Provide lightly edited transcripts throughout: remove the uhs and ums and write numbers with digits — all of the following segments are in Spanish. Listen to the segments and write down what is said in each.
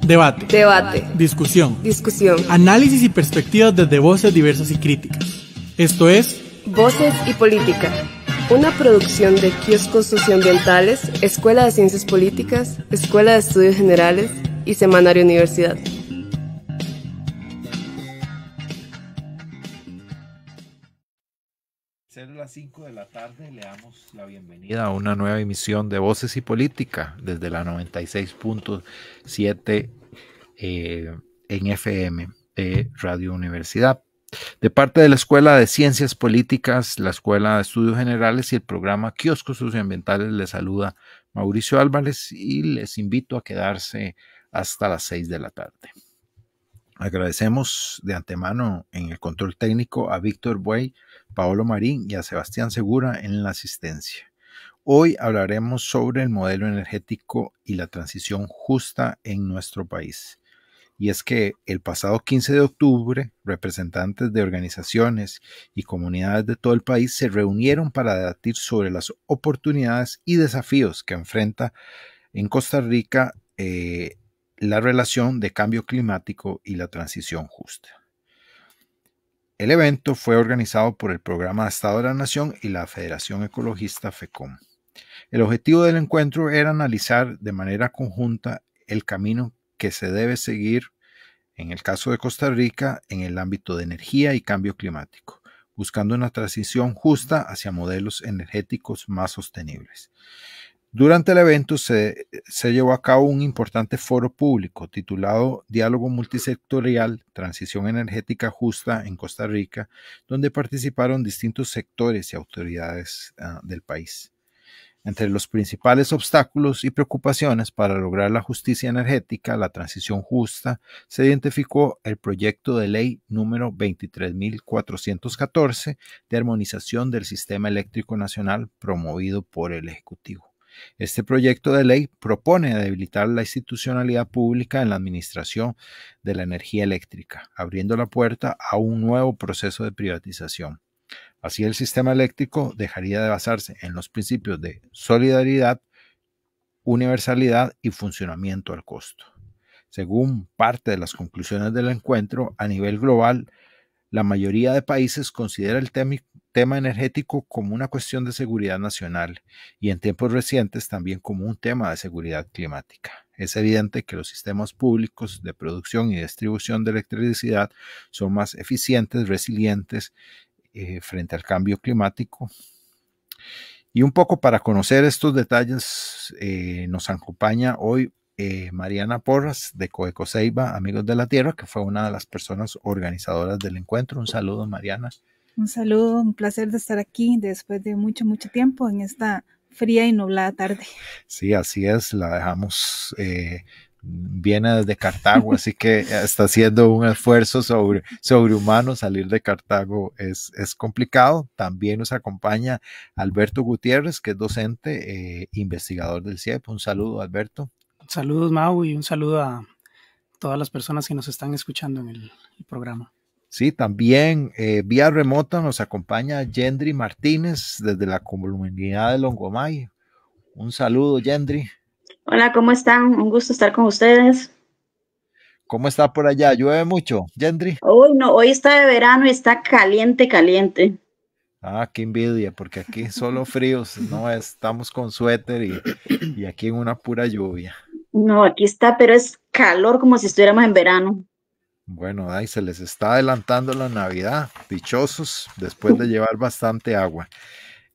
Debate. Debate. Discusión. Discusión. Análisis y perspectivas desde voces diversas y críticas. Esto es Voces y Política, una producción de Kioscos Socioambientales, Escuela de Ciencias Políticas, Escuela de Estudios Generales y Semanario Universidad. Ser las 5 de la tarde, le damos la bienvenida a una nueva emisión de Voces y Política desde la 96.7 en FM de Radio Universidad. De parte de la Escuela de Ciencias Políticas, la Escuela de Estudios Generales y el programa Kioscos Socioambientales, les saluda Mauricio Álvarez y les invito a quedarse hasta las 6 de la tarde. Agradecemos de antemano en el control técnico a Víctor Buey, Paolo Marín y a Sebastián Segura en la asistencia. Hoy hablaremos sobre el modelo energético y la transición justa en nuestro país. Y es que el pasado 15 de octubre, representantes de organizaciones y comunidades de todo el país se reunieron para debatir sobre las oportunidades y desafíos que enfrenta en Costa Rica la relación de cambio climático y la transición justa. El evento fue organizado por el Programa de Estado de la Nación y la Federación Ecologista FECOM. El objetivo del encuentro era analizar de manera conjunta el camino que se debe seguir en el caso de Costa Rica en el ámbito de energía y cambio climático, buscando una transición justa hacia modelos energéticos más sostenibles. Durante el evento se llevó a cabo un importante foro público titulado Diálogo Multisectorial, Transición Energética Justa en Costa Rica, donde participaron distintos sectores y autoridades del país. Entre los principales obstáculos y preocupaciones para lograr la justicia energética, la transición justa, se identificó el proyecto de ley número 23.414 de armonización del sistema eléctrico nacional promovido por el Ejecutivo. Este proyecto de ley propone debilitar la institucionalidad pública en la administración de la energía eléctrica, abriendo la puerta a un nuevo proceso de privatización. Así, el sistema eléctrico dejaría de basarse en los principios de solidaridad, universalidad y funcionamiento al costo. Según parte de las conclusiones del encuentro, a nivel global, la mayoría de países considera el tema energético como una cuestión de seguridad nacional y en tiempos recientes también como un tema de seguridad climática. Es evidente que los sistemas públicos de producción y distribución de electricidad son más eficientes, resilientes, frente al cambio climático. Y un poco para conocer estos detalles nos acompaña hoy Mariana Porras de Coecoseiba, Amigos de la Tierra, que fue una de las personas organizadoras del encuentro. Un saludo, Mariana. Un saludo, un placer de estar aquí después de mucho tiempo en esta fría y nublada tarde. Sí, así es, la dejamos viene desde Cartago, así que está haciendo un esfuerzo sobrehumano. Salir de Cartago es complicado. También nos acompaña Alberto Gutiérrez, que es docente, investigador del CIEP. Un saludo, Alberto. Saludos, Mau, y un saludo a todas las personas que nos están escuchando en el programa. Sí, también vía remota nos acompaña Yendri Martínez desde la comunidad de Longomay. Un saludo, Yendri. Hola, ¿cómo están? Un gusto estar con ustedes. ¿Cómo está por allá? ¿Llueve mucho, Yendri? Hoy no, hoy está de verano y está caliente. Ah, qué envidia, porque aquí solo fríos, no estamos con suéter y aquí en una pura lluvia. No, aquí está, pero es calor como si estuviéramos en verano. Bueno, ahí se les está adelantando la Navidad, dichosos, después de llevar bastante agua.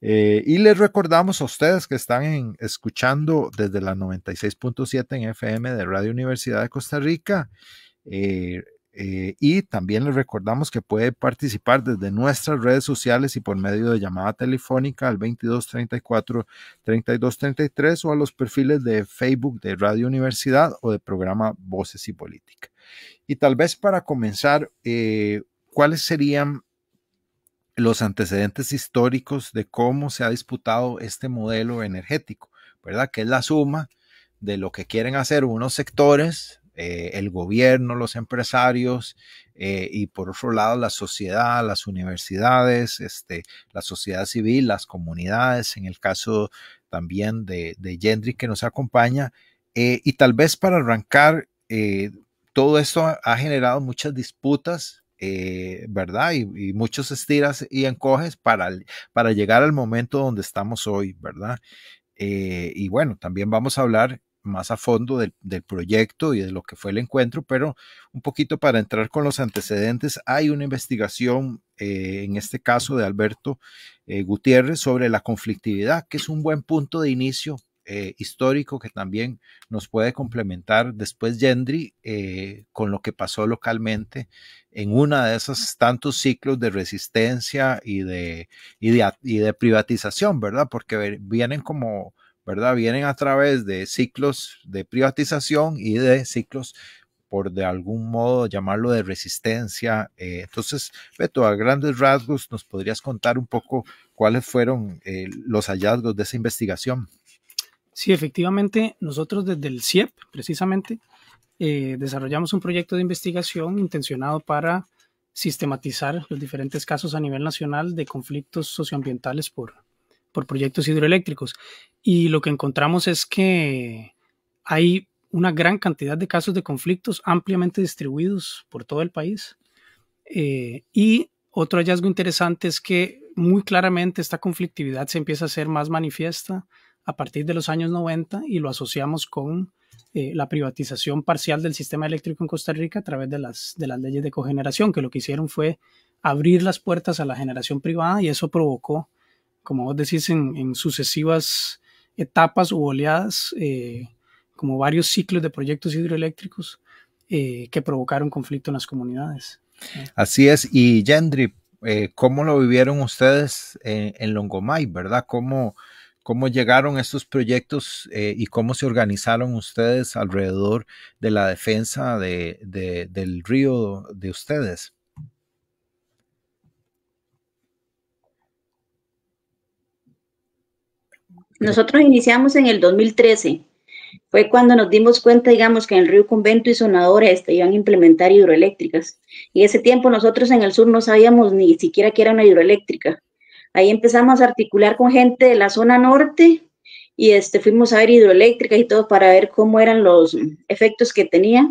Y les recordamos a ustedes que están escuchando desde la 96.7 en FM de Radio Universidad de Costa Rica. Y también les recordamos que puede participar desde nuestras redes sociales y por medio de llamada telefónica al 2234-3233 o a los perfiles de Facebook de Radio Universidad o del programa Voces y Política. Y tal vez para comenzar, ¿cuáles serían los antecedentes históricos de cómo se ha disputado este modelo energético, ¿verdad? Que es la suma de lo que quieren hacer unos sectores, el gobierno, los empresarios, y por otro lado la sociedad, las universidades, la sociedad civil, las comunidades, en el caso también de Yendri que nos acompaña. Y tal vez para arrancar, todo esto ha generado muchas disputas, ¿verdad? Y muchos estiras y encoges para llegar al momento donde estamos hoy, ¿verdad? Y bueno, también vamos a hablar más a fondo del proyecto y de lo que fue el encuentro, pero un poquito para entrar con los antecedentes, hay una investigación, en este caso de Alberto Gutiérrez, sobre la conflictividad, que es un buen punto de inicio histórico que también nos puede complementar después Yendri con lo que pasó localmente en una de esos tantos ciclos de resistencia y de privatización, ¿verdad? Porque vienen como, ¿verdad? Vienen a través de ciclos de privatización y de ciclos, por de algún modo llamarlo, de resistencia. Entonces, Beto, a grandes rasgos, ¿nos podrías contar un poco cuáles fueron los hallazgos de esa investigación? Sí, efectivamente, nosotros desde el CIEP, precisamente, desarrollamos un proyecto de investigación intencionado para sistematizar los diferentes casos a nivel nacional de conflictos socioambientales por proyectos hidroeléctricos. Y lo que encontramos es que hay una gran cantidad de casos de conflictos ampliamente distribuidos por todo el país. Y otro hallazgo interesante es que muy claramente esta conflictividad se empieza a hacer más manifiesta a partir de los años 90 y lo asociamos con la privatización parcial del sistema eléctrico en Costa Rica a través de las leyes de cogeneración, que lo que hicieron fue abrir las puertas a la generación privada y eso provocó, como vos decís, en sucesivas etapas u oleadas, como varios ciclos de proyectos hidroeléctricos que provocaron conflicto en las comunidades. Así es. Y Yendri, ¿cómo lo vivieron ustedes en Longomay, verdad? ¿Cómo llegaron estos proyectos y cómo se organizaron ustedes alrededor de la defensa del río de ustedes? Nosotros iniciamos en el 2013. Fue cuando nos dimos cuenta, digamos, que en el río Convento y Sonadora iban a implementar hidroeléctricas. Y ese tiempo nosotros en el sur no sabíamos ni siquiera que era una hidroeléctrica. Ahí empezamos a articular con gente de la zona norte y fuimos a ver hidroeléctricas y todo para ver cómo eran los efectos que tenía.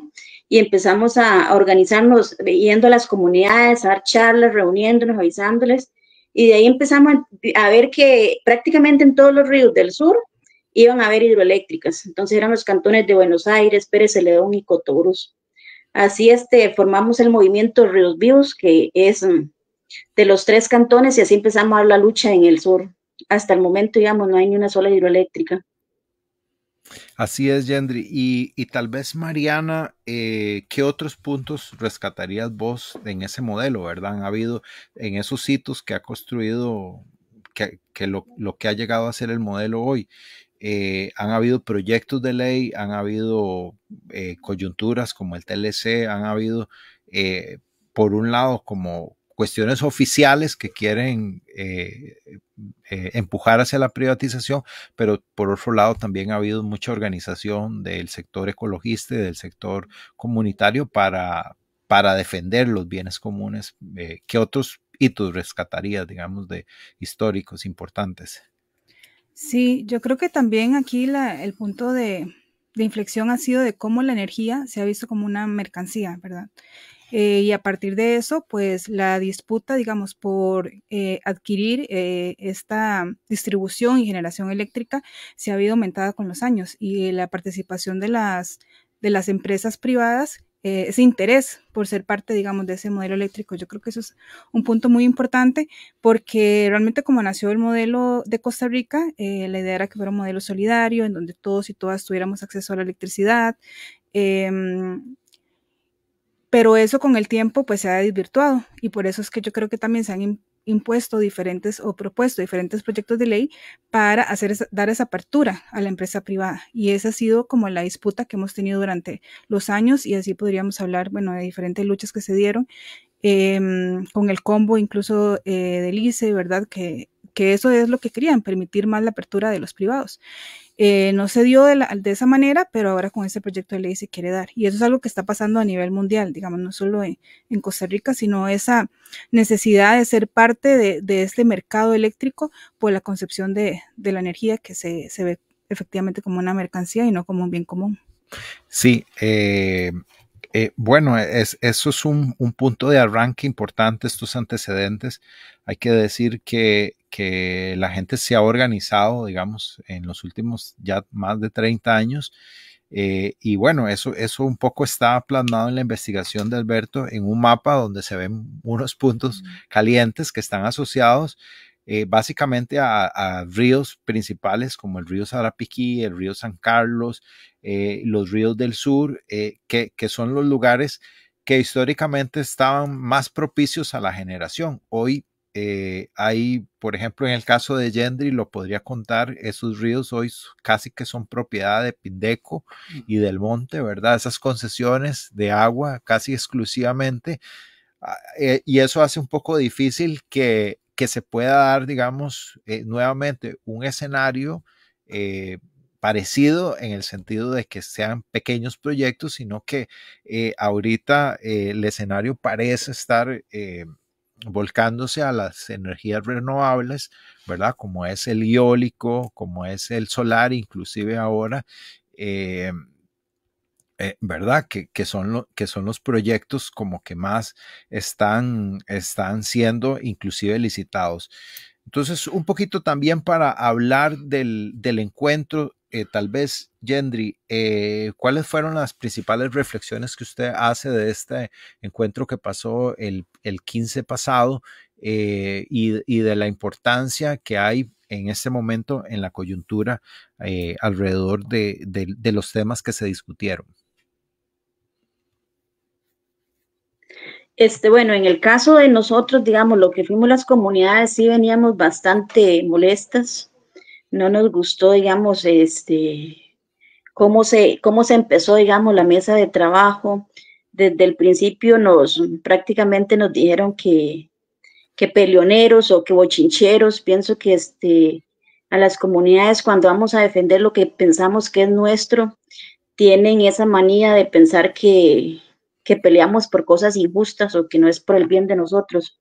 Y empezamos a organizarnos, yendo a las comunidades, a dar charlas, reuniéndonos, avisándoles. Y de ahí empezamos a ver que prácticamente en todos los ríos del sur iban a haber hidroeléctricas. Entonces eran los cantones de Buenos Aires, Pérez Celedón y Cotobruz. Así formamos el movimiento Ríos Vivos, que es de los 3 cantones, y así empezamos a dar la lucha en el sur. Hasta el momento, digamos, no hay ni una sola hidroeléctrica. Así es, Yendri. Y tal vez, Mariana, ¿qué otros puntos rescatarías vos en ese modelo, verdad? Han habido en esos sitios que ha construido, que lo que ha llegado a ser el modelo hoy. Han habido proyectos de ley, han habido coyunturas como el TLC, han habido, por un lado, como cuestiones oficiales que quieren empujar hacia la privatización, pero por otro lado también ha habido mucha organización del sector ecologista y del sector comunitario para defender los bienes comunes. ¿Qué otros hitos rescatarías, digamos, de históricos importantes? Sí, yo creo que también aquí el punto de inflexión ha sido de cómo la energía se ha visto como una mercancía, ¿verdad? Y a partir de eso, pues la disputa, digamos, por adquirir esta distribución y generación eléctrica se ha habido aumentada con los años y la participación de las empresas privadas, ese interés por ser parte, digamos, de ese modelo eléctrico. Yo creo que eso es un punto muy importante porque realmente como nació el modelo de Costa Rica, la idea era que fuera un modelo solidario en donde todos y todas tuviéramos acceso a la electricidad, pero eso con el tiempo pues se ha desvirtuado y por eso es que yo creo que también se han impuesto propuesto diferentes proyectos de ley para dar esa apertura a la empresa privada y esa ha sido como la disputa que hemos tenido durante los años y así podríamos hablar, bueno, de diferentes luchas que se dieron con el combo incluso del ICE, ¿verdad? Que eso es lo que querían, permitir más la apertura de los privados. No se dio de esa manera, pero ahora con este proyecto de ley se quiere dar. Y eso es algo que está pasando a nivel mundial, digamos, no solo en Costa Rica, sino esa necesidad de ser parte de este mercado eléctrico por la concepción de la energía que se ve efectivamente como una mercancía y no como un bien común. Sí, bueno, eso es un punto de arranque importante, estos antecedentes. Hay que decir que la gente se ha organizado, digamos, en los últimos ya más de 30 años. Y bueno, eso un poco está plasmado en la investigación de Alberto en un mapa donde se ven unos puntos calientes que están asociados básicamente a ríos principales como el río Sarapiquí, el río San Carlos, los ríos del sur, que son los lugares que históricamente estaban más propicios a la generación. Hoy hay, por ejemplo, en el caso de Yendri, lo podría contar, esos ríos hoy casi que son propiedad de Pindeco y del Monte, ¿verdad? Esas concesiones de agua casi exclusivamente, y eso hace un poco difícil que se pueda dar, digamos, nuevamente un escenario parecido en el sentido de que sean pequeños proyectos, sino que ahorita el escenario parece estar volcándose a las energías renovables, ¿verdad? Como es el eólico, como es el solar, inclusive ahora, ¿verdad? Que son los proyectos como que más están siendo inclusive licitados. Entonces, un poquito también para hablar del encuentro, tal vez, Yendri, ¿cuáles fueron las principales reflexiones que usted hace de este encuentro que pasó el 15 pasado y de la importancia que hay en este momento en la coyuntura alrededor de los temas que se discutieron? Bueno, en el caso de nosotros, digamos, lo que fuimos las comunidades, sí veníamos bastante molestas. No nos gustó, digamos, cómo se empezó, digamos, la mesa de trabajo. Desde el principio prácticamente nos dijeron que peleoneros o que bochincheros. Pienso que a las comunidades, cuando vamos a defender lo que pensamos que es nuestro, tienen esa manía de pensar que peleamos por cosas injustas o que no es por el bien de nosotros.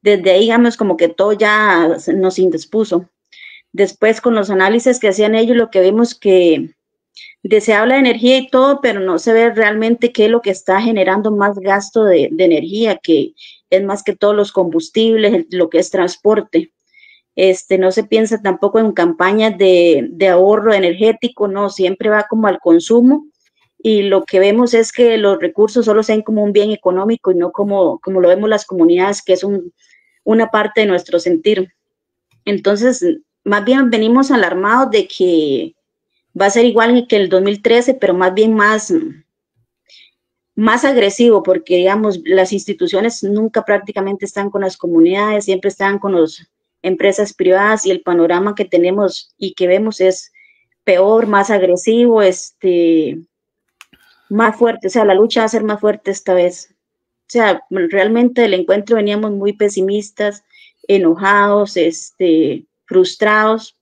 Desde ahí, digamos, como que todo ya nos indispuso. Después, con los análisis que hacían ellos, lo que vimos que se habla de energía y todo, pero no se ve realmente qué es lo que está generando más gasto de energía, que es más que todos los combustibles, lo que es transporte. No se piensa tampoco en campañas de ahorro energético, no, siempre va como al consumo, y lo que vemos es que los recursos solo sean como un bien económico y no como lo vemos las comunidades, que es una parte de nuestro sentir. Entonces, más bien venimos alarmados de que va a ser igual que el 2013, pero más bien más agresivo, porque digamos, las instituciones nunca prácticamente están con las comunidades, siempre están con las empresas privadas, y el panorama que tenemos y que vemos es peor, más agresivo, más fuerte. O sea, la lucha va a ser más fuerte esta vez. O sea, realmente del encuentro veníamos muy pesimistas, enojados, frustrados.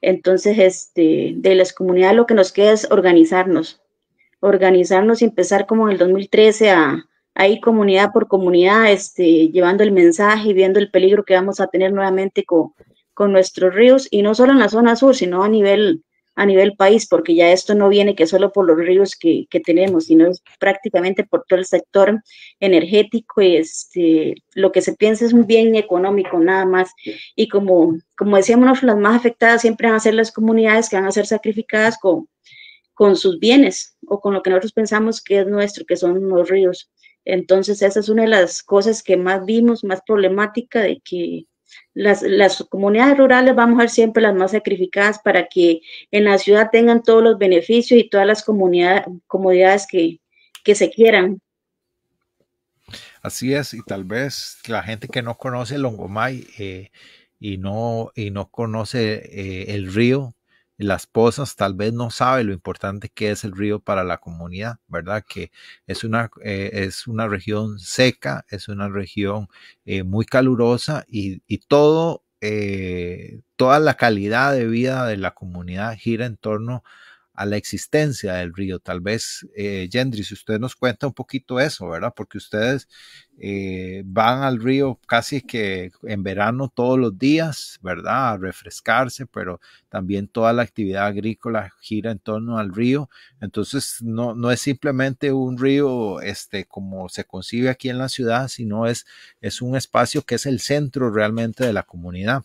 Entonces, de las comunidades lo que nos queda es organizarnos y empezar como en el 2013 a ir comunidad por comunidad, llevando el mensaje y viendo el peligro que vamos a tener nuevamente con nuestros ríos, y no solo en la zona sur, sino a nivel país, porque ya esto no viene que solo por los ríos que tenemos, sino es prácticamente por todo el sector energético, y lo que se piensa es un bien económico nada más. Y como decíamos, las más afectadas siempre van a ser las comunidades que van a ser sacrificadas con sus bienes o con lo que nosotros pensamos que es nuestro, que son los ríos. Entonces, esa es una de las cosas que más vimos, más problemática, de que las comunidades rurales vamos a ser siempre las más sacrificadas para que en la ciudad tengan todos los beneficios y todas las comodidades que se quieran. Así es, y tal vez la gente que no conoce Longomay y no conoce el río, las pozas, tal vez no sabe lo importante que es el río para la comunidad, ¿verdad? Que es una región seca, es una región muy calurosa, y toda la calidad de vida de la comunidad gira en torno a la existencia del río. Tal vez, Yendri, si usted nos cuenta un poquito eso, ¿verdad? Porque ustedes van al río casi que en verano todos los días, ¿verdad? A refrescarse, pero también toda la actividad agrícola gira en torno al río. Entonces, no es simplemente un río como se concibe aquí en la ciudad, sino es un espacio que es el centro realmente de la comunidad.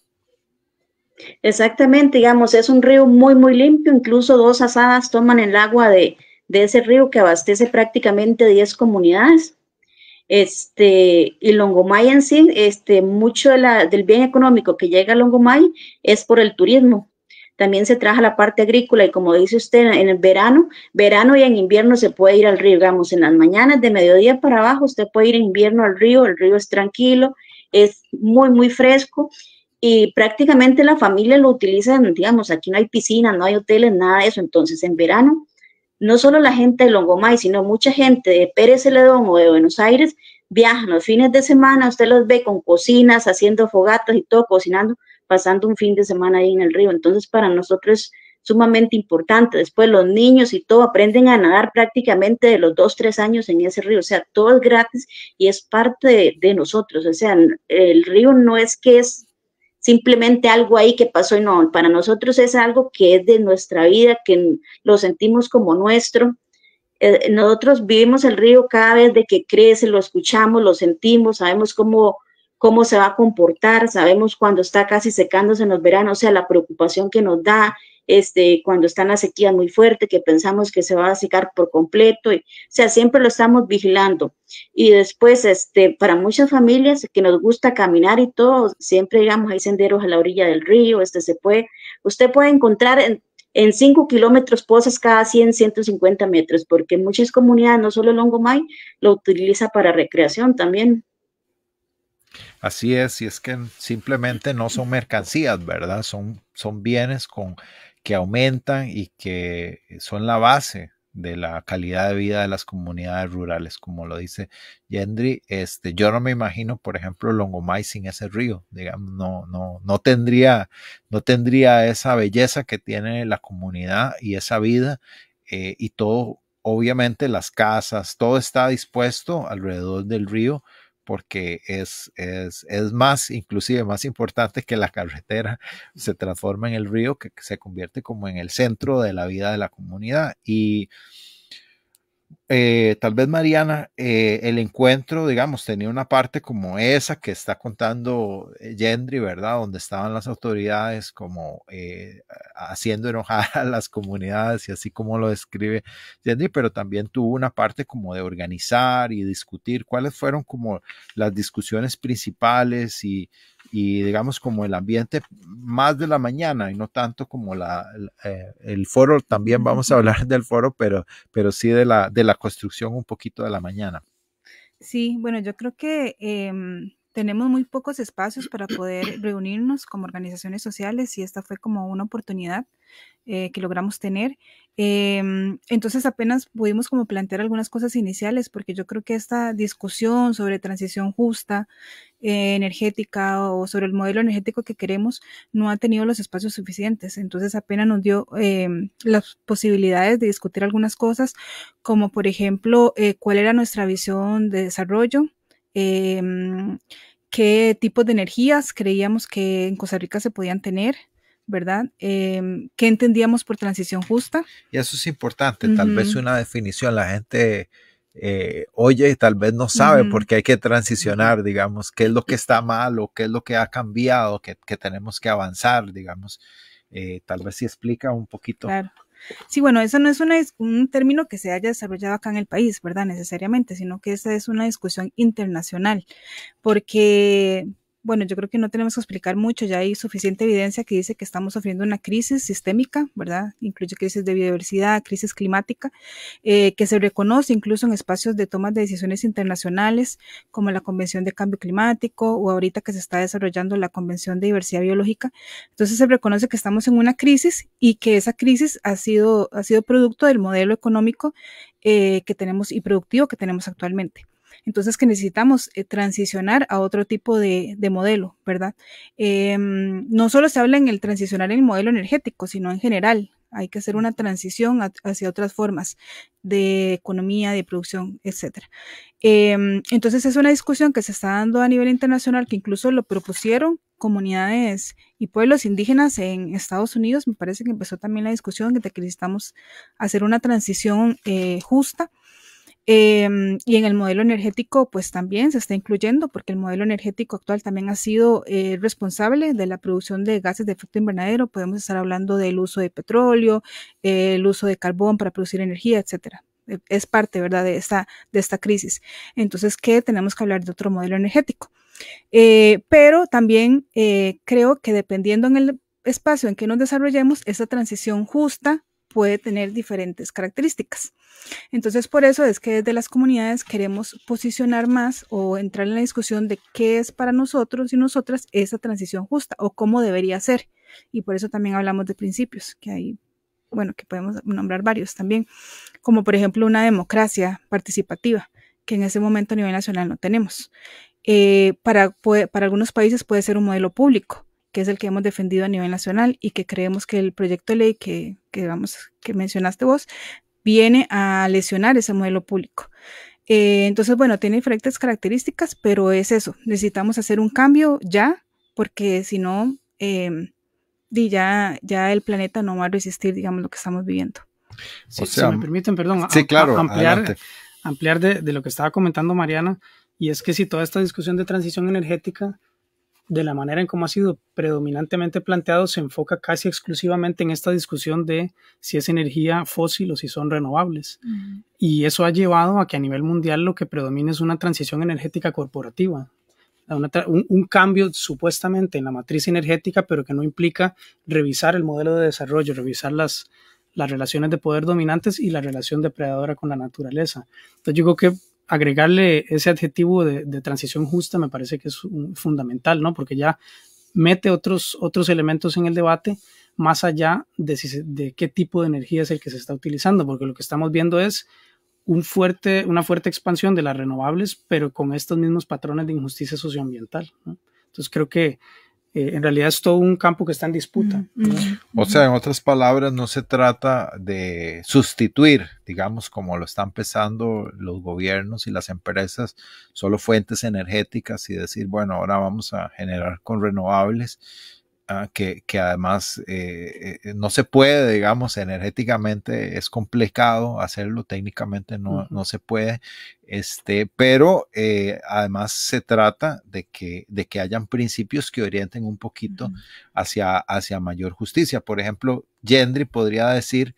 Exactamente, digamos, es un río muy, muy limpio, incluso 2 azadas toman el agua de ese río que abastece prácticamente 10 comunidades. Y Longomai en sí, mucho del bien económico que llega a Longomai es por el turismo. También se trabaja la parte agrícola y como dice usted, en el verano y en invierno se puede ir al río, digamos, en las mañanas de mediodía para abajo, usted puede ir en invierno al río, el río es tranquilo, es muy, muy fresco y prácticamente la familia lo utiliza, digamos, aquí no hay piscinas, no hay hoteles, nada de eso, entonces en verano no solo la gente de Longomai, sino mucha gente de Pérez Celedón o de Buenos Aires viajan los fines de semana, usted los ve con cocinas, haciendo fogatas y todo, cocinando, pasando un fin de semana ahí en el río. Entonces, para nosotros es sumamente importante. Después los niños y todo aprenden a nadar prácticamente de los 2, 3 años en ese río. O sea, todo es gratis y es parte de nosotros. O sea, el río no es que es simplemente algo ahí que pasó y no, para nosotros es algo que es de nuestra vida, que lo sentimos como nuestro. Nosotros vivimos el río cada vez de que crece, lo escuchamos, lo sentimos, sabemos cómo se va a comportar, sabemos cuando está casi secándose en los veranos, o sea, la preocupación que nos da, cuando está en la sequía muy fuerte, que pensamos que se va a secar por completo, o sea, siempre lo estamos vigilando. Y después, para muchas familias que nos gusta caminar y todo, siempre, digamos, hay senderos a la orilla del río, usted puede encontrar en 5 kilómetros pozas cada 100, 150 metros, porque muchas comunidades, no solo Longomai, lo utiliza para recreación también. Así es, y es que simplemente no son mercancías, ¿verdad? Son bienes que aumentan y que son la base de la calidad de vida de las comunidades rurales, como lo dice Yendri. Yo no me imagino, por ejemplo, Longomai sin ese río, digamos, no tendría esa belleza que tiene la comunidad y esa vida, y todo, obviamente las casas, todo está dispuesto alrededor del río, porque es más, inclusive más importante que la carretera, se transforma en el río, que se convierte como en el centro de la vida de la comunidad. Y tal vez, Mariana, el encuentro, digamos, tenía una parte como esa que está contando Yendri, ¿verdad? Donde estaban las autoridades como haciendo enojar a las comunidades y así como lo describe Yendri, pero también tuvo una parte como de organizar y discutir cuáles fueron como las discusiones principales y digamos como el ambiente más de la mañana y no tanto como el foro. También vamos a hablar del foro, pero sí de la construcción un poquito de la mañana. Sí, bueno, yo creo que tenemos muy pocos espacios para poder reunirnos como organizaciones sociales y esta fue como una oportunidad que logramos tener. Entonces apenas pudimos como plantear algunas cosas iniciales porque yo creo que esta discusión sobre transición justa energética o sobre el modelo energético que queremos no ha tenido los espacios suficientes. Entonces apenas nos dio las posibilidades de discutir algunas cosas como por ejemplo cuál era nuestra visión de desarrollo, qué tipos de energías creíamos que en Costa Rica se podían tener, ¿verdad? ¿Qué entendíamos por transición justa? Y eso es importante, tal vez una definición, la gente oye y tal vez no sabe por qué hay que transicionar, digamos, qué es lo que está mal o qué es lo que ha cambiado, que tenemos que avanzar, digamos, tal vez si explica un poquito. Claro. Sí, bueno, eso no es un término que se haya desarrollado acá en el país, ¿verdad? Necesariamente, sino que esa es una discusión internacional, porque bueno, yo creo que no tenemos que explicar mucho, ya hay suficiente evidencia que dice que estamos sufriendo una crisis sistémica, ¿verdad? Incluye crisis de biodiversidad, crisis climática, que se reconoce incluso en espacios de tomas de decisiones internacionales, como la Convención de Cambio Climático, o ahorita que se está desarrollando la Convención de Diversidad Biológica. Entonces se reconoce que estamos en una crisis y que esa crisis ha sido producto del modelo económico que tenemos y productivo que tenemos actualmente. Entonces que necesitamos transicionar a otro tipo de modelo, ¿verdad? No solo se habla en el transicionar en el modelo energético, sino en general. hay que hacer una transición hacia otras formas de economía, de producción, etcétera. Entonces es una discusión que se está dando a nivel internacional, que incluso lo propusieron comunidades y pueblos indígenas en Estados Unidos. Me parece que empezó también la discusión de que necesitamos hacer una transición justa. Y en el modelo energético pues también se está incluyendo, porque el modelo energético actual también ha sido responsable de la producción de gases de efecto invernadero. Podemos estar hablando del uso de petróleo, el uso de carbón para producir energía, etcétera. Es parte, ¿verdad?, de esta crisis. Entonces, ¿qué? Tenemos que hablar de otro modelo energético. Pero también creo que dependiendo en el espacio en que nos desarrollemos, esa transición justa puede tener diferentes características. Entonces, por eso es que desde las comunidades queremos posicionar más o entrar en la discusión de qué es para nosotros y nosotras esa transición justa o cómo debería ser. Y por eso también hablamos de principios, que hay, bueno, que podemos nombrar varios también, como por ejemplo una democracia participativa, que en ese momento a nivel nacional no tenemos. Para algunos países puede ser un modelo público, que es el que hemos defendido a nivel nacional y que creemos que el proyecto de ley que mencionaste vos viene a lesionar ese modelo público. Entonces, bueno, tiene diferentes características, pero es eso, necesitamos hacer un cambio ya, porque si no, ya el planeta no va a resistir, digamos, lo que estamos viviendo. Sí, si me permiten, perdón, sí, claro, ampliar de lo que estaba comentando Mariana, y es que si toda esta discusión de transición energética, de la manera en cómo ha sido predominantemente planteado, se enfoca casi exclusivamente en esta discusión de si es energía fósil o si son renovables. Y eso ha llevado a que a nivel mundial lo que predomina es una transición energética corporativa, un cambio supuestamente en la matriz energética, pero que no implica revisar el modelo de desarrollo, revisar las relaciones de poder dominantes y la relación depredadora con la naturaleza. Entonces yo creo que agregarle ese adjetivo de transición justa me parece que es fundamental, ¿no? Porque ya mete otros elementos en el debate más allá de qué tipo de energía es el que se está utilizando, porque lo que estamos viendo es una fuerte expansión de las renovables, pero con estos mismos patrones de injusticia socioambiental, ¿no? Entonces creo que en realidad es todo un campo que está en disputa. O sea, en otras palabras, no se trata de sustituir, digamos, como lo están pensando los gobiernos y las empresas, solo fuentes energéticas y decir, bueno, ahora vamos a generar con renovables, que además no se puede, digamos, energéticamente es complicado hacerlo, técnicamente no se puede, pero además se trata de que hayan principios que orienten un poquito hacia mayor justicia. Por ejemplo, Yendri podría decir,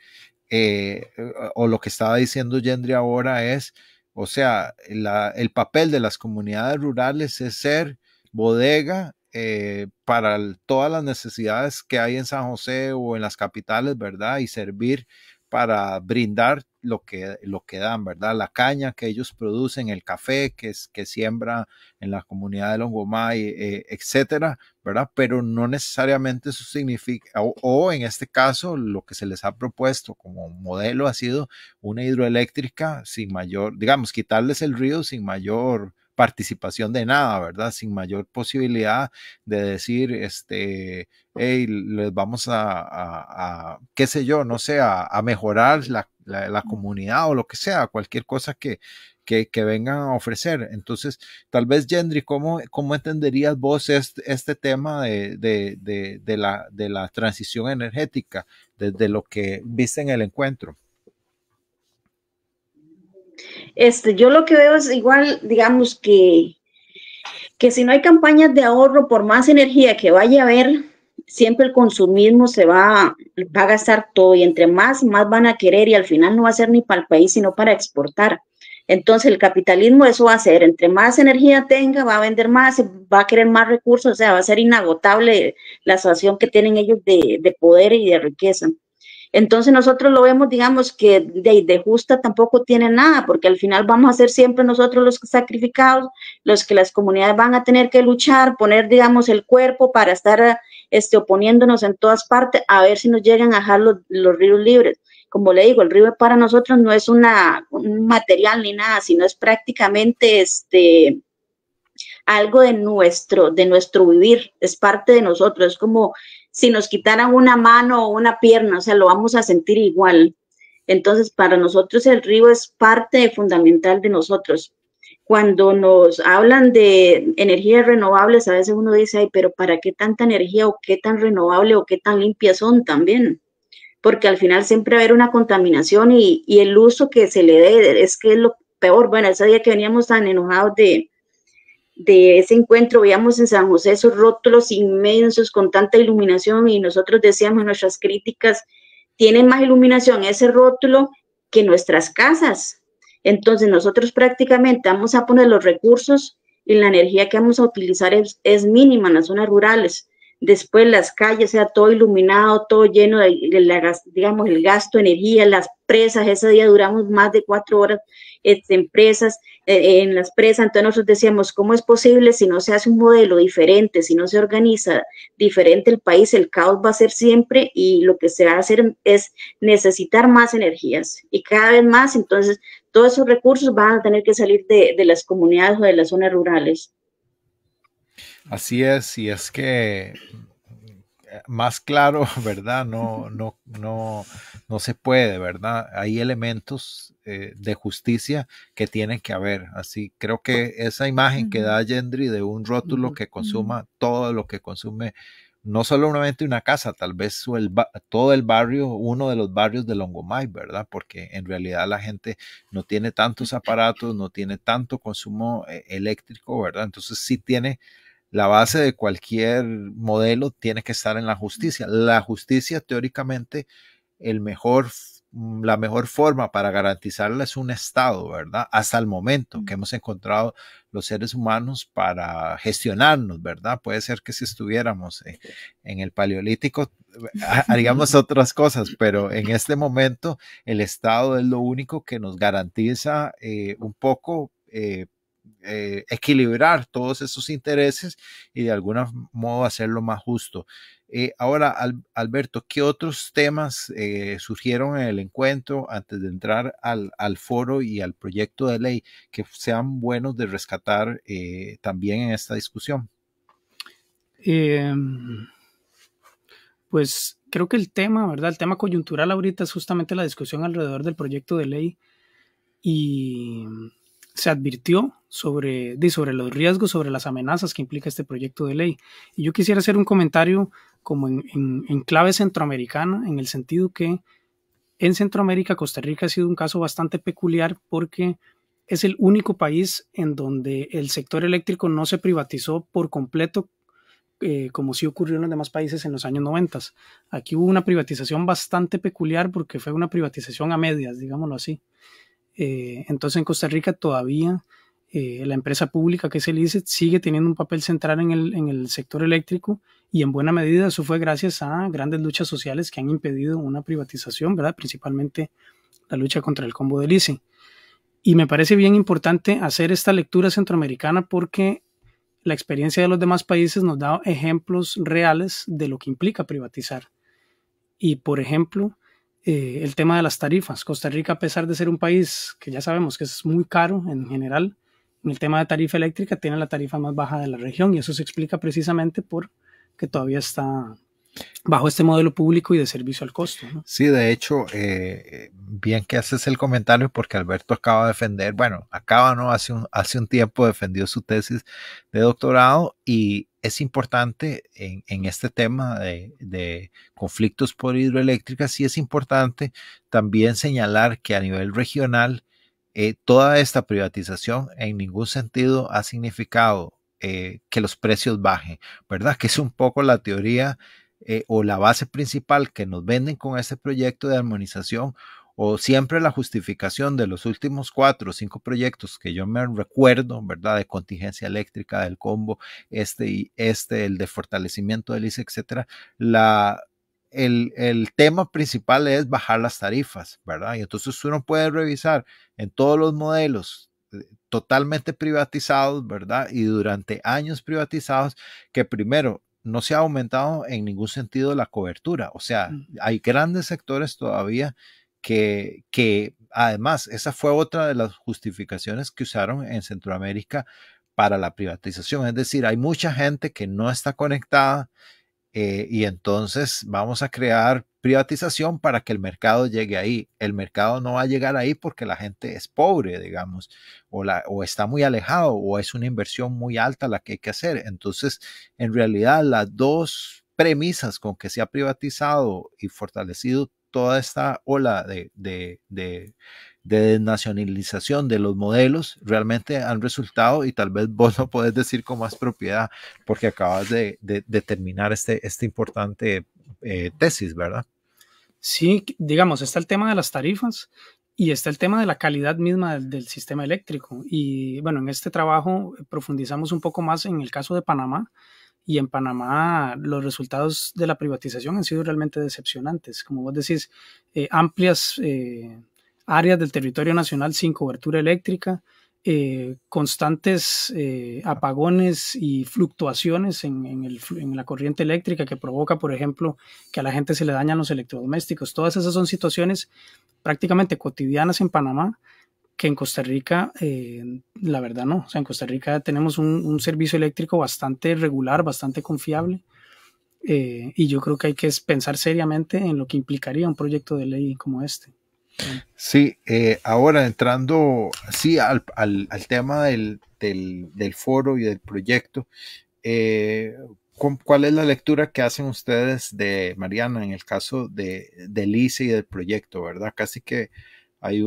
o lo que estaba diciendo Yendri ahora es, o sea, el papel de las comunidades rurales es ser bodega para todas las necesidades que hay en San José o en las capitales, ¿verdad? Y servir para brindar lo que dan, ¿verdad? La caña que ellos producen, el café que siembra en la comunidad de Longomay, etcétera, ¿verdad? Pero no necesariamente eso significa, o en este caso, lo que se les ha propuesto como modelo ha sido una hidroeléctrica sin mayor, digamos, quitarles el río sin mayor participación de nada, ¿verdad? Sin mayor posibilidad de decir, hey, les vamos qué sé yo, no sé, a mejorar la comunidad o lo que sea, cualquier cosa que vengan a ofrecer. Entonces, tal vez, Yendri, ¿cómo entenderías vos este tema de la transición energética desde lo que viste en el encuentro? Yo lo que veo es igual, digamos que si no hay campañas de ahorro, por más energía que vaya a haber, siempre el consumismo se va a gastar todo y entre más van a querer y al final no va a ser ni para el país, sino para exportar. Entonces el capitalismo eso va a hacer, entre más energía tenga, va a vender más, va a querer más recursos, o sea, va a ser inagotable la situación que tienen ellos de poder y de riqueza. Entonces nosotros lo vemos, digamos, que de justa tampoco tiene nada, porque al final vamos a ser siempre nosotros los sacrificados, los que las comunidades van a tener que luchar, poner, digamos, el cuerpo para estar oponiéndonos en todas partes, a ver si nos llegan a dejar los ríos libres. Como le digo, el río para nosotros no es un material ni nada, sino es prácticamente algo de nuestro vivir, es parte de nosotros, es como si nos quitaran una mano o una pierna, o sea, lo vamos a sentir igual. Entonces, para nosotros el río es parte fundamental de nosotros. Cuando nos hablan de energías renovables, a veces uno dice, ay, pero ¿para qué tanta energía o qué tan renovable o qué tan limpia son también? Porque al final siempre va a haber una contaminación y el uso que se le dé es que es lo peor. Bueno, ese día que veníamos tan enojados de ese encuentro, veíamos en San José esos rótulos inmensos con tanta iluminación y nosotros decíamos en nuestras críticas, tiene más iluminación ese rótulo que nuestras casas. Entonces nosotros prácticamente vamos a poner los recursos y la energía que vamos a utilizar es mínima en las zonas rurales. Después las calles, sea todo iluminado, todo lleno digamos, el gasto de energía, las presas, ese día duramos más de 4 horas en las presas, entonces nosotros decíamos, ¿cómo es posible si no se hace un modelo diferente, si no se organiza diferente el país, el caos va a ser siempre y lo que se va a hacer es necesitar más energías y cada vez más, entonces todos esos recursos van a tener que salir de las comunidades o de las zonas rurales. Así es, y es que más claro, ¿verdad? No se puede, ¿verdad? Hay elementos de justicia que tienen que haber. Así, creo que esa imagen que da Gendry de un rótulo que consuma todo lo que consume, no solamente una casa, tal vez todo el barrio, uno de los barrios de Longomai, ¿verdad? Porque en realidad la gente no tiene tantos aparatos, no tiene tanto consumo eléctrico, ¿verdad? Entonces sí tiene la base de cualquier modelo tiene que estar en la justicia. La justicia, teóricamente, la mejor forma para garantizarla es un Estado, ¿verdad? Hasta el momento que hemos encontrado los seres humanos para gestionarnos, ¿verdad? Puede ser que si estuviéramos en el Paleolítico haríamos otras cosas, pero en este momento el Estado es lo único que nos garantiza un poco equilibrar todos esos intereses y de alguna modo hacerlo más justo. Ahora, Alberto, ¿qué otros temas surgieron en el encuentro antes de entrar al foro y al proyecto de ley que sean buenos de rescatar también en esta discusión? Pues creo que el tema, ¿verdad? El tema coyuntural ahorita es justamente la discusión alrededor del proyecto de ley y se advirtió sobre los riesgos, sobre las amenazas que implica este proyecto de ley. Y yo quisiera hacer un comentario como en clave centroamericana, en el sentido que en Centroamérica, Costa Rica ha sido un caso bastante peculiar porque es el único país en donde el sector eléctrico no se privatizó por completo, como sí ocurrió en los demás países en los años 90. Aquí hubo una privatización bastante peculiar porque fue una privatización a medias, digámoslo así. Entonces en Costa Rica todavía la empresa pública que es el ICET sigue teniendo un papel central en el sector eléctrico y en buena medida eso fue gracias a grandes luchas sociales que han impedido una privatización, ¿verdad? Principalmente la lucha contra el combo del ICE. Y me parece bien importante hacer esta lectura centroamericana porque la experiencia de los demás países nos da ejemplos reales de lo que implica privatizar. Y por ejemplo, el tema de las tarifas. Costa Rica, a pesar de ser un país que ya sabemos que es muy caro en general, en el tema de tarifa eléctrica tiene la tarifa más baja de la región y eso se explica precisamente porque todavía está bajo este modelo público y de servicio al costo, ¿no? Sí, de hecho, bien que haces el comentario porque Alberto acaba de defender, bueno, hace un tiempo defendió su tesis de doctorado y es importante en este tema de conflictos por hidroeléctricas, sí es importante también señalar que a nivel regional toda esta privatización en ningún sentido ha significado que los precios bajen, ¿verdad? Que es un poco la teoría o la base principal que nos venden con este proyecto de armonización o siempre la justificación de los últimos 4 o 5 proyectos que yo me recuerdo, ¿verdad? De contingencia eléctrica, del combo, el de fortalecimiento del ICE, etcétera. El tema principal es bajar las tarifas, ¿verdad? Y entonces uno puede revisar en todos los modelos totalmente privatizados, ¿verdad? Y durante años privatizados, que primero no se ha aumentado en ningún sentido la cobertura. O sea, hay grandes sectores todavía que además, esa fue otra de las justificaciones que usaron en Centroamérica para la privatización. Es decir, hay mucha gente que no está conectada y entonces vamos a crear privatización para que el mercado llegue ahí. El mercado no va a llegar ahí porque la gente es pobre, digamos, o está muy alejado, o es una inversión muy alta la que hay que hacer. Entonces, en realidad, las dos premisas con que se ha privatizado y fortalecido toda esta ola de desnacionalización de los modelos realmente han resultado, y tal vez vos lo podés decir con más propiedad porque acabas de terminar este importante tesis, ¿verdad? Sí, digamos, está el tema de las tarifas y está el tema de la calidad misma del sistema eléctrico. Y bueno, en este trabajo profundizamos un poco más en el caso de Panamá, y en Panamá los resultados de la privatización han sido realmente decepcionantes. Como vos decís, amplias áreas del territorio nacional sin cobertura eléctrica, constantes apagones y fluctuaciones en la corriente eléctrica que provoca, por ejemplo, que a la gente se le dañan los electrodomésticos. Todas esas son situaciones prácticamente cotidianas en Panamá, que en Costa Rica, la verdad no. O sea, en Costa Rica tenemos un servicio eléctrico bastante regular, bastante confiable, y yo creo que hay que pensar seriamente en lo que implicaría un proyecto de ley como este. Sí, ahora entrando sí, al tema del foro y del proyecto, ¿cuál es la lectura que hacen ustedes de Mariana en el caso del ICE y del proyecto, verdad? Casi que hay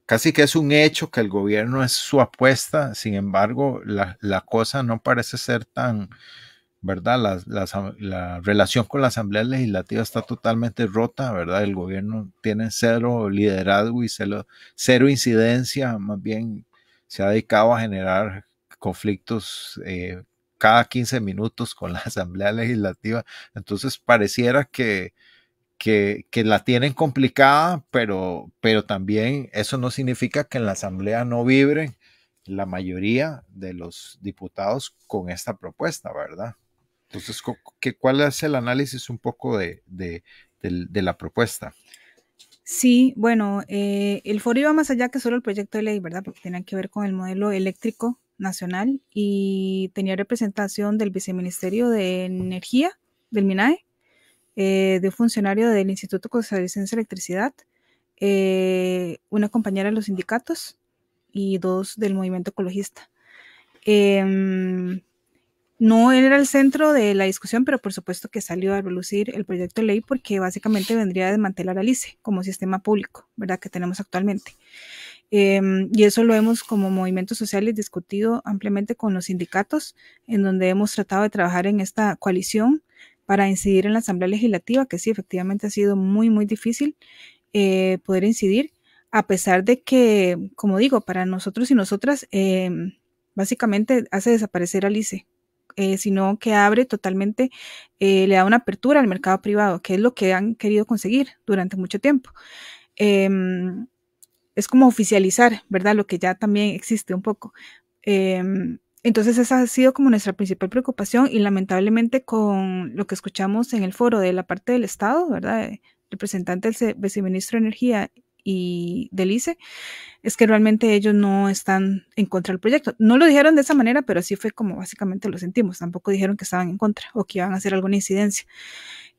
casi que es un hecho que el gobierno es su apuesta. Sin embargo, la cosa no parece ser tan, ¿verdad? La relación con la Asamblea Legislativa está totalmente rota, ¿verdad? El gobierno tiene cero liderazgo y cero incidencia, más bien se ha dedicado a generar conflictos cada 15 minutos con la Asamblea Legislativa. Entonces pareciera que la tienen complicada, pero también eso no significa que en la Asamblea no vibren la mayoría de los diputados con esta propuesta, ¿verdad? Entonces, ¿cuál es el análisis un poco de la propuesta? Sí, bueno, el foro iba más allá que solo el proyecto de ley, ¿verdad? Porque tenía que ver con el modelo eléctrico nacional y tenía representación del Viceministerio de Energía, del MINAE, de un funcionario del Instituto Costarricense de Electricidad, una compañera de los sindicatos y 2 del movimiento ecologista. No era el centro de la discusión, pero por supuesto que salió a relucir el proyecto de ley porque básicamente vendría a desmantelar al ICE como sistema público, ¿verdad?, que tenemos actualmente. Y eso lo hemos como movimientos sociales discutido ampliamente con los sindicatos, en donde hemos tratado de trabajar en esta coalición para incidir en la Asamblea Legislativa, que sí, efectivamente ha sido muy, muy difícil poder incidir, a pesar de que, como digo, para nosotros y nosotras, básicamente hace desaparecer al ICE, sino que abre totalmente, le da una apertura al mercado privado, que es lo que han querido conseguir durante mucho tiempo. Es como oficializar, ¿verdad?, lo que ya también existe un poco. Entonces esa ha sido como nuestra principal preocupación, y lamentablemente con lo que escuchamos en el foro de la parte del Estado, ¿verdad?, representante del viceministro de Energía y del ICE, es que realmente ellos no están en contra del proyecto. No lo dijeron de esa manera, pero así fue como básicamente lo sentimos. Tampoco dijeron que estaban en contra o que iban a hacer alguna incidencia.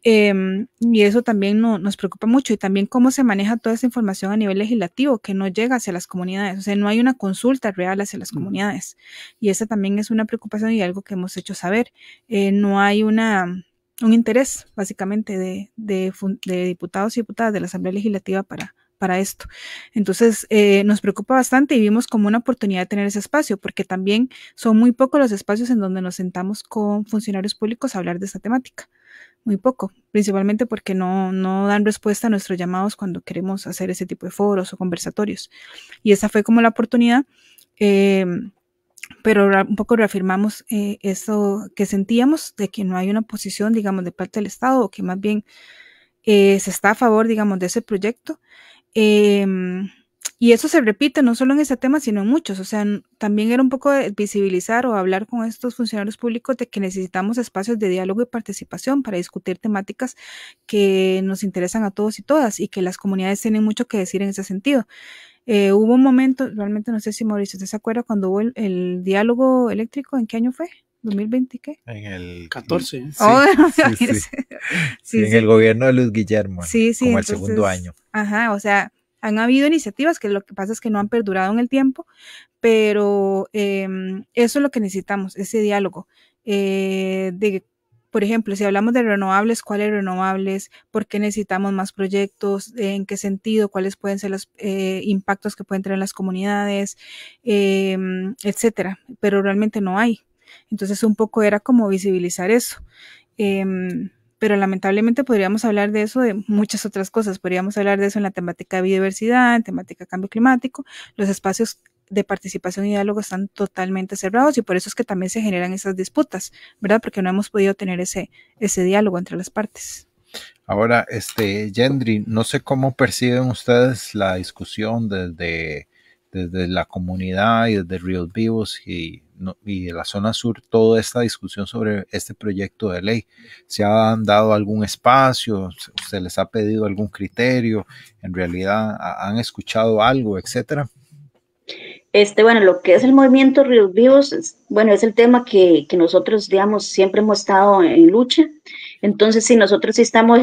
Y eso también nos preocupa mucho, y también cómo se maneja toda esa información a nivel legislativo, que no llega hacia las comunidades. O sea, no hay una consulta real hacia las comunidades, y esa también es una preocupación y algo que hemos hecho saber. No hay un interés básicamente de diputados y diputadas de la Asamblea Legislativa para esto. Entonces nos preocupa bastante, y vimos como una oportunidad de tener ese espacio, porque también son muy pocos los espacios en donde nos sentamos con funcionarios públicos a hablar de esta temática. Muy poco, principalmente porque no dan respuesta a nuestros llamados cuando queremos hacer ese tipo de foros o conversatorios. Y esa fue como la oportunidad, pero un poco reafirmamos eso que sentíamos, de que no hay una posición, digamos, de parte del Estado, o que más bien se está a favor, digamos, de ese proyecto. Y Y eso se repite no solo en ese tema, sino en muchos. O sea, también era un poco de visibilizar o hablar con estos funcionarios públicos de que necesitamos espacios de diálogo y participación para discutir temáticas que nos interesan a todos y todas, y que las comunidades tienen mucho que decir en ese sentido. Hubo un momento, realmente no sé si Mauricio, ¿usted se acuerda cuando hubo el diálogo eléctrico? ¿En qué año fue? ¿2020 qué? En el 14. Sí, Oh, sí, sí, en el gobierno de Luis Guillermo, sí, como entonces, el segundo año. Ajá, o sea, han habido iniciativas que lo que pasa es que no han perdurado en el tiempo, pero eso es lo que necesitamos, ese diálogo. Por ejemplo, si hablamos de renovables, ¿cuáles renovables? ¿Por qué necesitamos más proyectos? ¿En qué sentido? ¿Cuáles pueden ser los impactos que pueden tener las comunidades? Etcétera. Pero realmente no hay. Entonces un poco era como visibilizar eso. Pero lamentablemente podríamos hablar de eso, de muchas otras cosas. Podríamos hablar de eso en la temática de biodiversidad, en temática de cambio climático. Los espacios de participación y diálogo están totalmente cerrados y por eso es que también se generan esas disputas, ¿verdad? Porque no hemos podido tener ese diálogo entre las partes. Ahora, Yendri, no sé cómo perciben ustedes la discusión desde la comunidad y desde Ríos Vivos y de la zona sur, toda esta discusión sobre este proyecto de ley. ¿Se han dado algún espacio? ¿Se les ha pedido algún criterio? ¿En realidad han escuchado algo, etcétera? Bueno, lo que es el movimiento Ríos Vivos, bueno, es el tema que nosotros, digamos, siempre hemos estado en lucha. Entonces, sí, nosotros sí estamos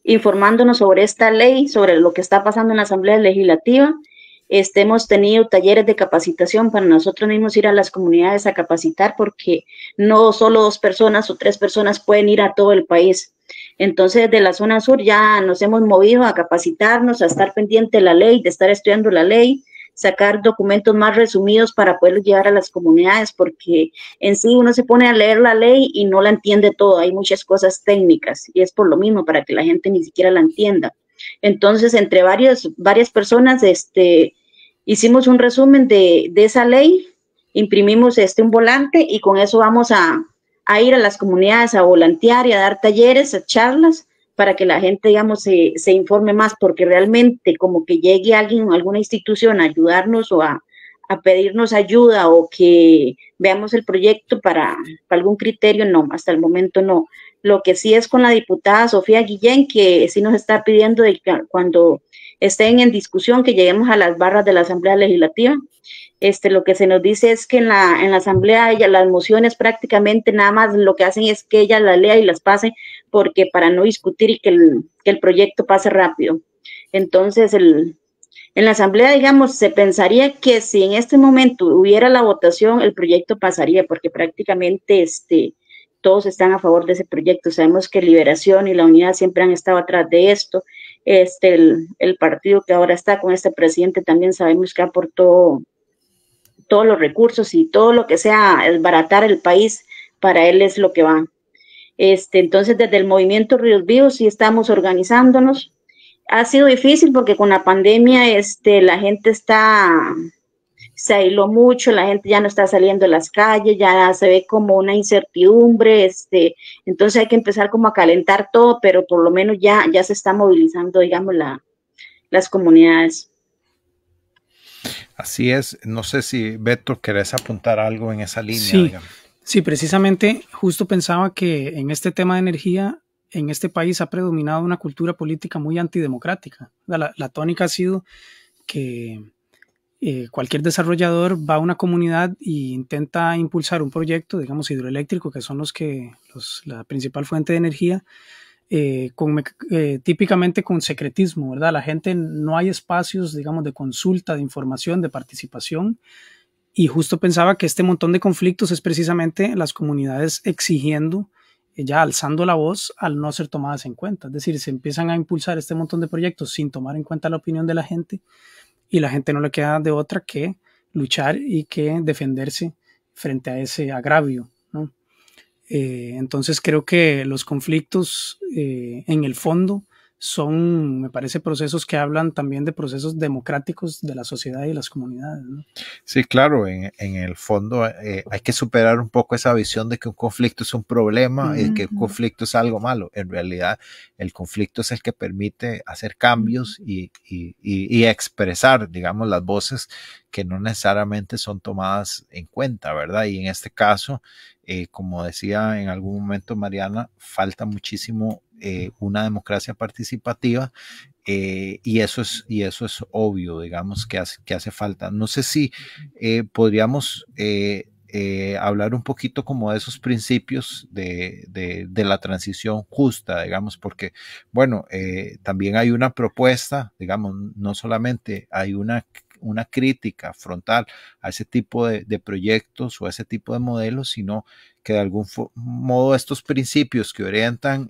informándonos sobre esta ley, sobre lo que está pasando en la Asamblea Legislativa. Hemos tenido talleres de capacitación para nosotros mismos ir a las comunidades a capacitar, porque no solo 2 personas o 3 personas pueden ir a todo el país. Entonces, de la zona sur ya nos hemos movido a capacitarnos, a estar pendiente de la ley, de estar estudiando la ley, sacar documentos más resumidos para poderlos llevar a las comunidades, porque en sí uno se pone a leer la ley y no la entiende todo, hay muchas cosas técnicas y es por lo mismo, para que la gente ni siquiera la entienda. Entonces, entre varias personas, hicimos un resumen de esa ley, imprimimos un volante y con eso vamos a ir a las comunidades a volantear y a dar talleres, a charlas, para que la gente, digamos, se informe más, porque realmente como que llegue alguien, alguna institución a ayudarnos o a pedirnos ayuda o que veamos el proyecto para algún criterio, no, hasta el momento no. Lo que sí es con la diputada Sofía Guillén, que sí nos está pidiendo de que cuando estén en discusión que lleguemos a las barras de la Asamblea Legislativa. Lo que se nos dice es que en la Asamblea las mociones prácticamente nada más lo que hacen es que ella las lea y las pase, porque para no discutir y que el proyecto pase rápido. Entonces, en la Asamblea, digamos, se pensaría que si en este momento hubiera la votación, el proyecto pasaría, porque prácticamente todos están a favor de ese proyecto. Sabemos que Liberación y la Unidad siempre han estado atrás de esto. El partido que ahora está con este presidente también sabemos que aportó todos los recursos y todo lo que sea desbaratar el país, para él es lo que va. Entonces, desde el movimiento Ríos Vivos sí estamos organizándonos. Ha sido difícil porque con la pandemia la gente se aisló mucho, la gente ya no está saliendo a las calles, ya se ve como una incertidumbre, entonces hay que empezar como a calentar todo, pero por lo menos ya se está movilizando, digamos, las comunidades. Así es. No sé si, Beto, querés apuntar algo en esa línea. Sí, digamos. Sí, precisamente justo pensaba que en este tema de energía, en este país ha predominado una cultura política muy antidemocrática. La tónica ha sido que cualquier desarrollador va a una comunidad e intenta impulsar un proyecto, digamos, hidroeléctrico, que son la principal fuente de energía, típicamente con secretismo, ¿verdad? La gente, no hay espacios, digamos, de consulta, de información, de participación. Y justo pensaba que este montón de conflictos es precisamente las comunidades exigiendo, ya alzando la voz al no ser tomadas en cuenta. Es decir, se empiezan a impulsar este montón de proyectos sin tomar en cuenta la opinión de la gente, y la gente no le queda de otra que luchar y que defenderse frente a ese agravio, ¿no? Entonces creo que los conflictos en el fondo son, me parece, procesos que hablan también de procesos democráticos de la sociedad y de las comunidades, ¿no? Sí, claro, en el fondo hay que superar un poco esa visión de que un conflicto es un problema y que un conflicto es algo malo. En realidad, el conflicto es el que permite hacer cambios y expresar, digamos, las voces que no necesariamente son tomadas en cuenta, ¿verdad? Y en este caso, como decía en algún momento Mariana, falta muchísimo una democracia participativa, y eso es obvio, digamos, que hace falta. No sé si podríamos hablar un poquito como de esos principios de la transición justa, digamos, porque, bueno, también hay una propuesta, digamos, no solamente hay una crítica frontal a ese tipo de proyectos o a ese tipo de modelos, sino que de algún modo estos principios que orientan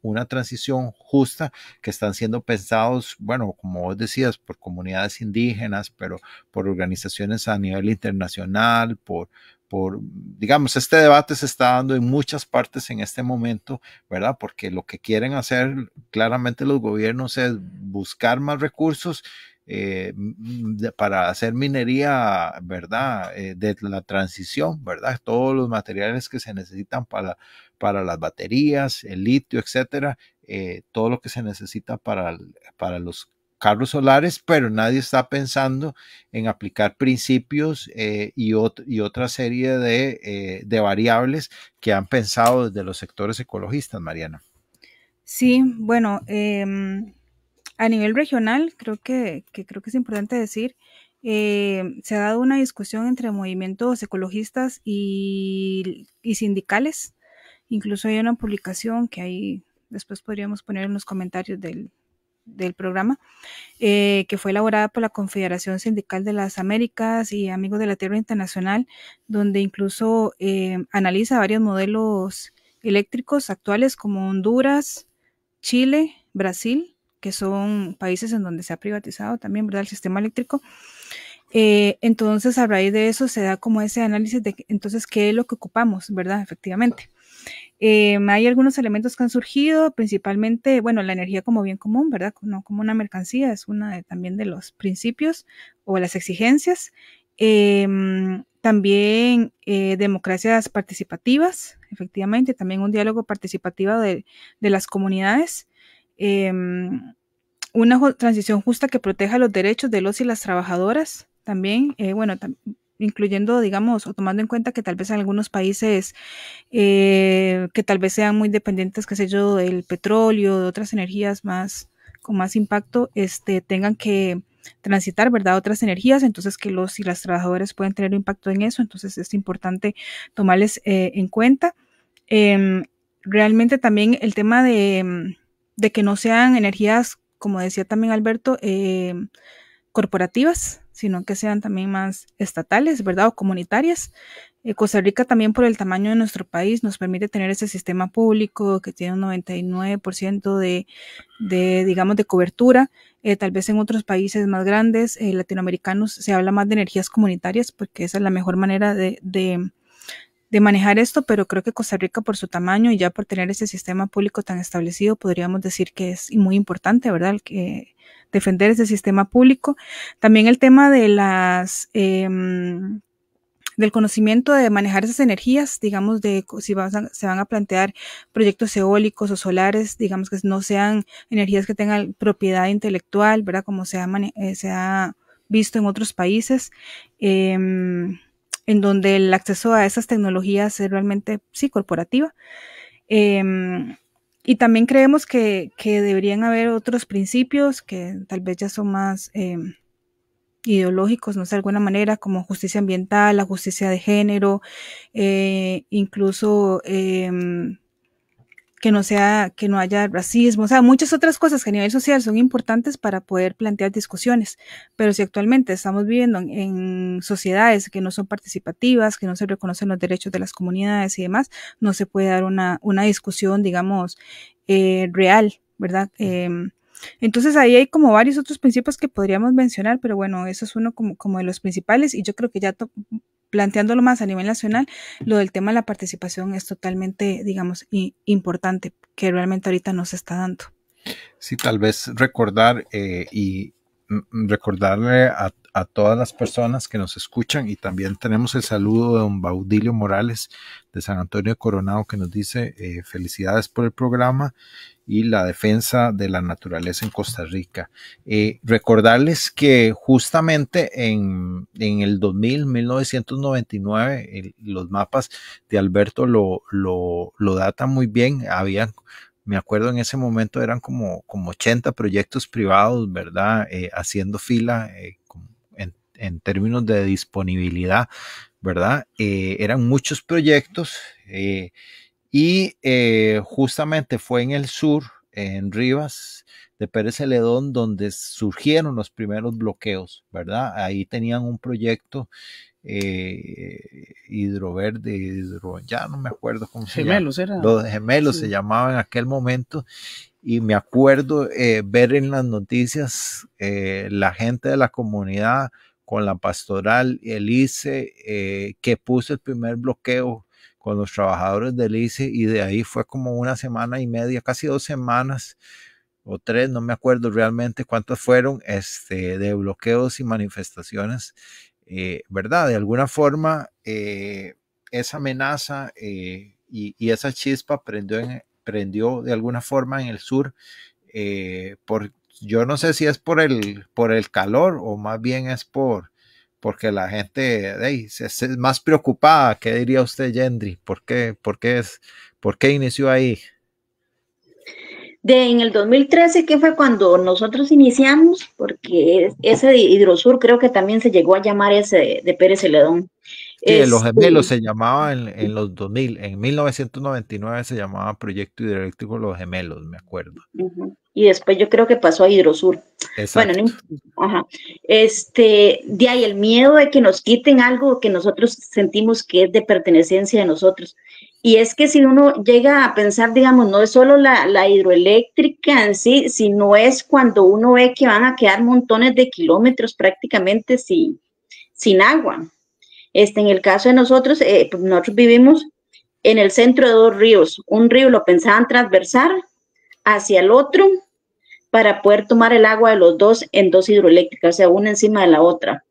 una transición justa, que están siendo pensados, bueno, como vos decías, por comunidades indígenas, pero por organizaciones a nivel internacional, digamos, este debate se está dando en muchas partes en este momento, ¿verdad? Porque lo que quieren hacer claramente los gobiernos es buscar más recursos para hacer minería, ¿verdad? De la transición, ¿verdad? Todos los materiales que se necesitan para las baterías, el litio, etcétera, todo lo que se necesita para los carros solares, pero nadie está pensando en aplicar principios y otra serie de variables que han pensado desde los sectores ecologistas, Mariana. Sí, bueno, a nivel regional, creo que es importante decir, se ha dado una discusión entre movimientos ecologistas y sindicales. Incluso hay una publicación que ahí después podríamos poner en los comentarios del programa, que fue elaborada por la Confederación Sindical de las Américas y Amigos de la Tierra Internacional, donde incluso analiza varios modelos eléctricos actuales como Honduras, Chile, Brasil, que son países en donde se ha privatizado también, ¿verdad?, el sistema eléctrico. Entonces, a raíz de eso se da como ese análisis de entonces qué es lo que ocupamos, ¿verdad?, efectivamente. Hay algunos elementos que han surgido, principalmente, bueno, la energía como bien común, ¿verdad?, no como una mercancía, es una también de los principios o las exigencias. También democracias participativas, efectivamente, también un diálogo participativo de las comunidades. Una transición justa que proteja los derechos de los y las trabajadoras también, bueno, incluyendo, digamos, o tomando en cuenta que tal vez en algunos países que tal vez sean muy dependientes, qué sé yo, del petróleo, de otras energías con más impacto, tengan que transitar, ¿verdad?, otras energías, entonces que los y las trabajadoras pueden tener un impacto en eso, entonces es importante tomarles en cuenta. Realmente también el tema de que no sean energías, como decía también Alberto, corporativas, sino que sean también más estatales, ¿verdad?, o comunitarias. Costa Rica también, por el tamaño de nuestro país, nos permite tener ese sistema público que tiene un 99% digamos, de cobertura. Tal vez en otros países más grandes, latinoamericanos, se habla más de energías comunitarias porque esa es la mejor manera de manejar esto, pero creo que Costa Rica, por su tamaño y ya por tener ese sistema público tan establecido, podríamos decir que es muy importante, ¿verdad?, defender ese sistema público. También el tema de del conocimiento de manejar esas energías, digamos, de si se van a plantear proyectos eólicos o solares, digamos, que no sean energías que tengan propiedad intelectual, ¿verdad?, como se ha visto en otros países, en donde el acceso a esas tecnologías es realmente, sí, corporativa. Y también creemos que deberían haber otros principios que tal vez ya son más ideológicos, no sé, de alguna manera, como justicia ambiental, la justicia de género, incluso que no haya racismo, o sea, muchas otras cosas que a nivel social son importantes para poder plantear discusiones, pero si actualmente estamos viviendo en sociedades que no son participativas, que no se reconocen los derechos de las comunidades y demás, no se puede dar una discusión, digamos, real, ¿verdad? Entonces ahí hay como varios otros principios que podríamos mencionar, pero bueno, eso es uno como de los principales, y yo creo que ya planteándolo más a nivel nacional, lo del tema de la participación es totalmente, digamos, importante, que realmente ahorita no se está dando. Sí, tal vez recordar y recordarle a todas las personas que nos escuchan, y también tenemos el saludo de don Baudilio Morales de San Antonio de Coronado, que nos dice felicidades por el programa y la defensa de la naturaleza en Costa Rica. Recordarles que justamente en el 1999, los mapas de Alberto lo datan muy bien. Me acuerdo en ese momento eran como 80 proyectos privados, ¿verdad? Haciendo fila en términos de disponibilidad, ¿verdad? Eran muchos proyectos y justamente fue en el sur, en Rivas de Pérez Celedón, donde surgieron los primeros bloqueos, ¿verdad? Ahí tenían un proyecto hidroverde, ya no me acuerdo cómo se llama. Los gemelos sí. Se llamaban en aquel momento, y me acuerdo ver en las noticias la gente de la comunidad con la pastoral, el ICE, que puso el primer bloqueo con los trabajadores del ICE, y de ahí fue como una semana y media, casi 2 semanas o 3, no me acuerdo realmente cuántas fueron, de bloqueos y manifestaciones. ¿Verdad? De alguna forma, esa amenaza y esa chispa prendió de alguna forma en el sur, yo no sé si es por el calor, o más bien es porque la gente es más preocupada. ¿Qué diría usted, Yendri? ¿Por qué inició ahí? En el 2013, que fue cuando nosotros iniciamos, porque ese de Hidrosur creo que también se llegó a llamar ese de Pérez Celedón. Sí, los gemelos se llamaba en los 2000, en 1999 se llamaba Proyecto Hidroeléctrico Los Gemelos, me acuerdo. Y después yo creo que pasó a Hidrosur. Exacto. Bueno, ajá. De ahí el miedo de que nos quiten algo que nosotros sentimos que es de pertenencia de nosotros. Y es que si uno llega a pensar, digamos, no es solo la hidroeléctrica en sí, sino es cuando uno ve que van a quedar montones de kilómetros prácticamente sin agua. En el caso de nosotros, nosotros vivimos en el centro de 2 ríos. Un río lo pensaban transversar hacia el otro para poder tomar el agua de los dos en 2 hidroeléctricas, o sea, una encima de la otra.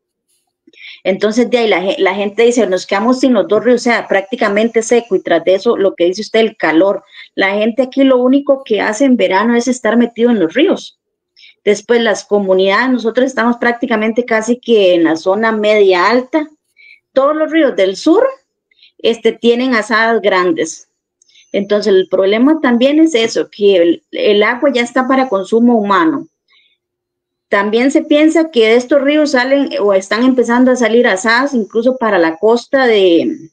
Entonces, de ahí la gente dice, nos quedamos sin los 2 ríos, o sea, prácticamente seco, y tras de eso, lo que dice usted, el calor. La gente aquí lo único que hace en verano es estar metido en los ríos. Después, las comunidades, nosotros estamos prácticamente casi que en la zona media alta. Todos los ríos del sur tienen azadas grandes. Entonces, el problema también es eso, que el agua ya está para consumo humano. También se piensa que de estos ríos salen o están empezando a salir azadas incluso para la costa de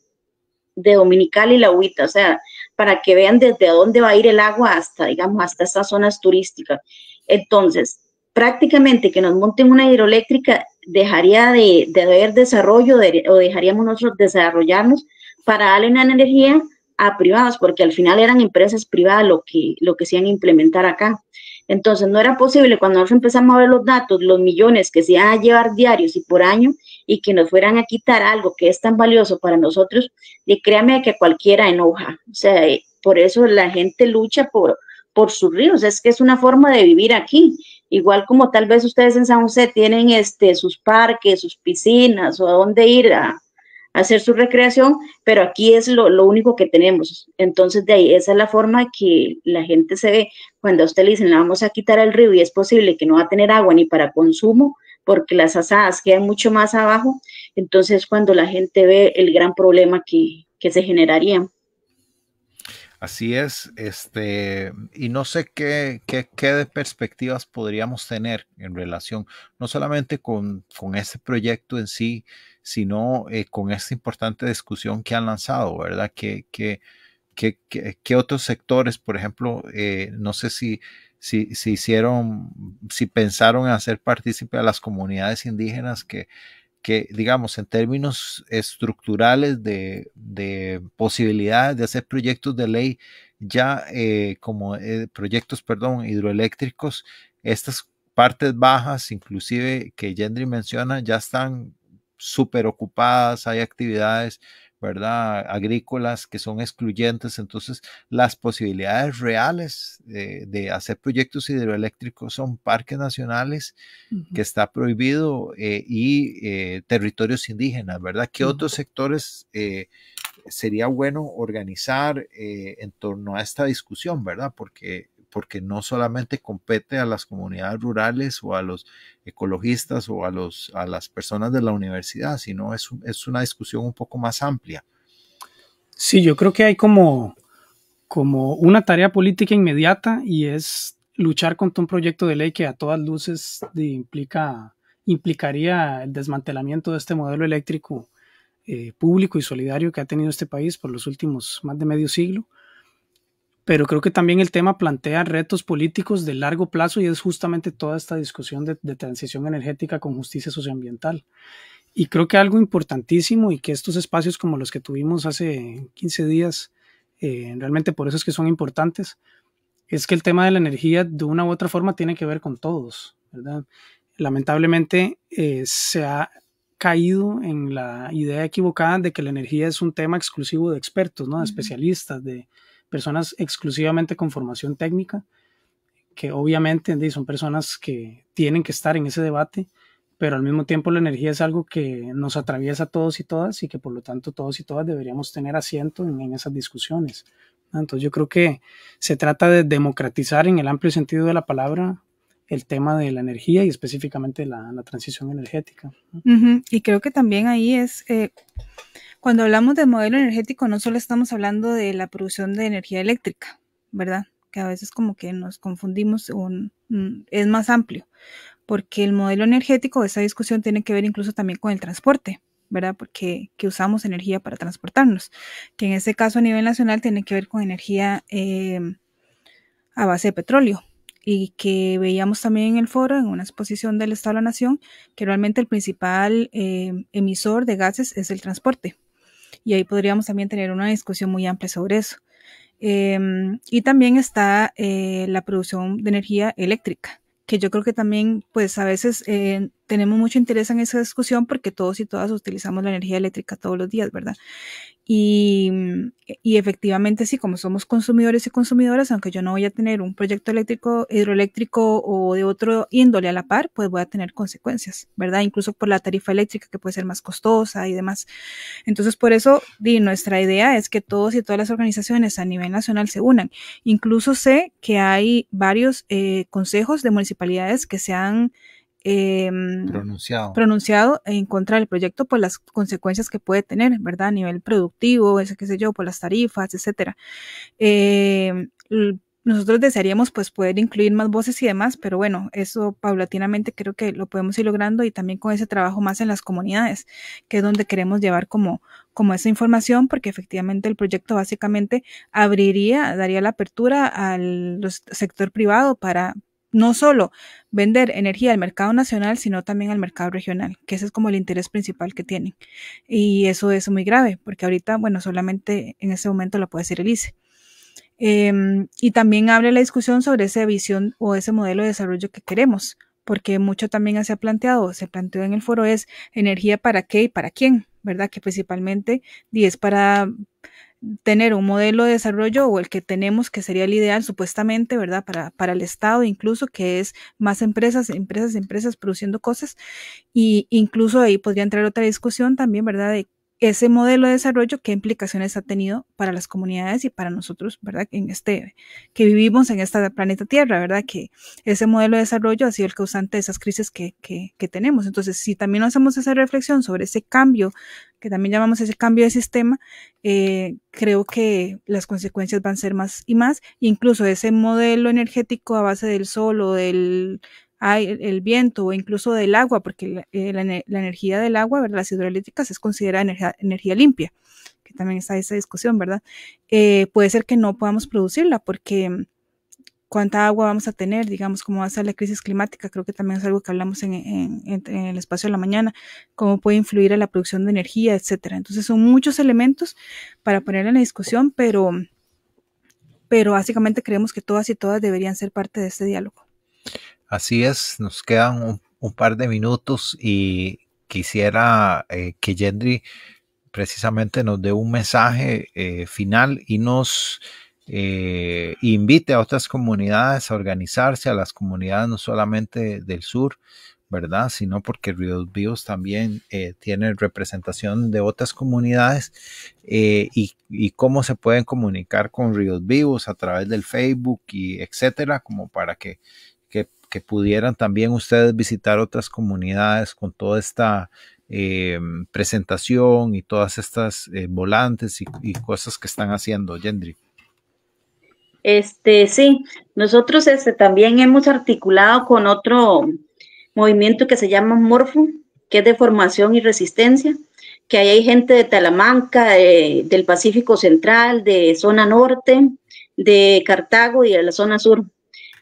Dominical y La Huita, o sea, para que vean desde dónde va a ir el agua hasta, digamos, hasta estas zonas turísticas. Entonces, prácticamente que nos monten una hidroeléctrica dejaría de haber desarrollo o dejaríamos nosotros desarrollarnos para darle una energía a privados, porque al final eran empresas privadas lo que se iban a implementar acá. Entonces no era posible, cuando nosotros empezamos a ver los datos, los millones que se iban a llevar diarios y por año, y que nos fueran a quitar algo que es tan valioso para nosotros, y créame que cualquiera enoja. O sea, por eso la gente lucha por sus ríos, es que es una forma de vivir aquí. Igual como tal vez ustedes en San José tienen sus parques, sus piscinas, o a dónde ir a hacer su recreación, pero aquí es lo único que tenemos. Entonces, de ahí, esa es la forma que la gente se ve cuando a usted le dicen, le vamos a quitar el río y es posible que no va a tener agua ni para consumo, porque las azadas quedan mucho más abajo. Entonces, cuando la gente ve el gran problema que se generaría. Así es, y no sé qué de perspectivas podríamos tener en relación, no solamente con este proyecto en sí, sino con esta importante discusión que han lanzado, ¿verdad? ¿Qué otros sectores, por ejemplo, no sé si pensaron en hacer partícipe a las comunidades indígenas que digamos, en términos estructurales de posibilidades de hacer proyectos de ley, ya proyectos hidroeléctricos, estas partes bajas, inclusive que Yendri menciona, ya están súper ocupadas, hay actividades, ¿verdad?, agrícolas que son excluyentes. Entonces las posibilidades reales de hacer proyectos hidroeléctricos son parques nacionales, que está prohibido, y territorios indígenas, ¿verdad? ¿Qué otros sectores sería bueno organizar en torno a esta discusión, ¿verdad? Porque no solamente compete a las comunidades rurales o a los ecologistas o a las personas de la universidad, sino es una discusión un poco más amplia. Sí, yo creo que hay como una tarea política inmediata, y es luchar contra un proyecto de ley que a todas luces implicaría el desmantelamiento de este modelo eléctrico público y solidario que ha tenido este país por los últimos más de medio siglo. Pero creo que también el tema plantea retos políticos de largo plazo, y es justamente toda esta discusión de transición energética con justicia socioambiental. Y creo que algo importantísimo, y que estos espacios como los que tuvimos hace 15 días, realmente por eso es que son importantes, es que el tema de la energía de una u otra forma tiene que ver con todos, ¿verdad? Lamentablemente se ha caído en la idea equivocada de que la energía es un tema exclusivo de expertos, ¿no? De especialistas, de personas exclusivamente con formación técnica, que obviamente son personas que tienen que estar en ese debate, pero al mismo tiempo la energía es algo que nos atraviesa a todos y todas, y que por lo tanto todos y todas deberíamos tener asiento en esas discusiones. Entonces yo creo que se trata de democratizar en el amplio sentido de la palabra el tema de la energía, y específicamente la transición energética. Y creo que también ahí es... cuando hablamos de modelo energético, no solo estamos hablando de la producción de energía eléctrica, ¿verdad? Que a veces como que nos confundimos, es más amplio, porque el modelo energético, esa discusión tiene que ver incluso también con el transporte, ¿verdad? Porque que usamos energía para transportarnos, que en este caso a nivel nacional tiene que ver con energía a base de petróleo, y que veíamos también en el foro, en una exposición del Estado de la Nación, que realmente el principal emisor de gases es el transporte. Y ahí podríamos también tener una discusión muy amplia sobre eso. Y también está la producción de energía eléctrica, que yo creo que también, pues a veces tenemos mucho interés en esa discusión, porque todos y todas utilizamos la energía eléctrica todos los días, ¿verdad? Y efectivamente sí, como somos consumidores y consumidoras, aunque yo no voy a tener un proyecto hidroeléctrico o de otro índole a la par, pues voy a tener consecuencias, ¿verdad? Incluso por la tarifa eléctrica, que puede ser más costosa y demás. Entonces, por eso nuestra idea es que todos y todas las organizaciones a nivel nacional se unan. Incluso sé que hay varios consejos de municipalidades que se han pronunciado en contra del proyecto por las consecuencias que puede tener, ¿verdad? A nivel productivo, qué sé yo, por las tarifas, etcétera. Nosotros desearíamos pues poder incluir más voces y demás, pero bueno, eso paulatinamente creo que lo podemos ir logrando, y también con ese trabajo más en las comunidades, que es donde queremos llevar como esa información, porque efectivamente el proyecto básicamente daría la apertura al sector privado para no solo vender energía al mercado nacional, sino también al mercado regional, que ese es como el interés principal que tienen. Y eso es muy grave, porque ahorita, bueno, solamente en ese momento lo puede hacer el ICE. Y también abre la discusión sobre esa visión o ese modelo de desarrollo que queremos, porque mucho también se planteó en el foro, es energía para qué y para quién, ¿verdad? Que principalmente es para tener un modelo de desarrollo, o el que tenemos, que sería el ideal supuestamente, ¿verdad? Para el Estado, incluso, que es más empresas produciendo cosas, y incluso ahí podría entrar otra discusión también, ¿verdad? De ese modelo de desarrollo, qué implicaciones ha tenido para las comunidades y para nosotros, ¿verdad? Que vivimos en este planeta Tierra, ¿verdad? Que ese modelo de desarrollo ha sido el causante de esas crisis que tenemos. Entonces, si también hacemos esa reflexión sobre ese cambio, que también llamamos ese cambio de sistema, creo que las consecuencias van a ser más y más. Incluso ese modelo energético a base del sol o del el viento, o incluso del agua, porque la energía del agua, ¿verdad? Las hidroeléctricas es considerada energía limpia, que también está esa discusión, ¿verdad? Puede ser que no podamos producirla, porque cuánta agua vamos a tener, digamos, cómo va a ser la crisis climática, creo que también es algo que hablamos en el espacio de la mañana, cómo puede influir a la producción de energía, etcétera. Entonces son muchos elementos para poner en la discusión, pero básicamente creemos que todas y todas deberían ser parte de este diálogo. Así es, nos quedan un par de minutos, y quisiera que Yendri precisamente nos dé un mensaje final y nos invite a otras comunidades a organizarse, a las comunidades no solamente del sur, ¿verdad? Sino porque Ríos Vivos también tiene representación de otras comunidades y cómo se pueden comunicar con Ríos Vivos a través del Facebook y etcétera, como para que pudieran también ustedes visitar otras comunidades con toda esta presentación y todas estas volantes y cosas que están haciendo, Yendri. Sí, nosotros también hemos articulado con otro movimiento que se llama Morfo, que es de formación y resistencia, que ahí hay gente de Talamanca, del Pacífico Central, de zona norte, de Cartago y de la zona sur.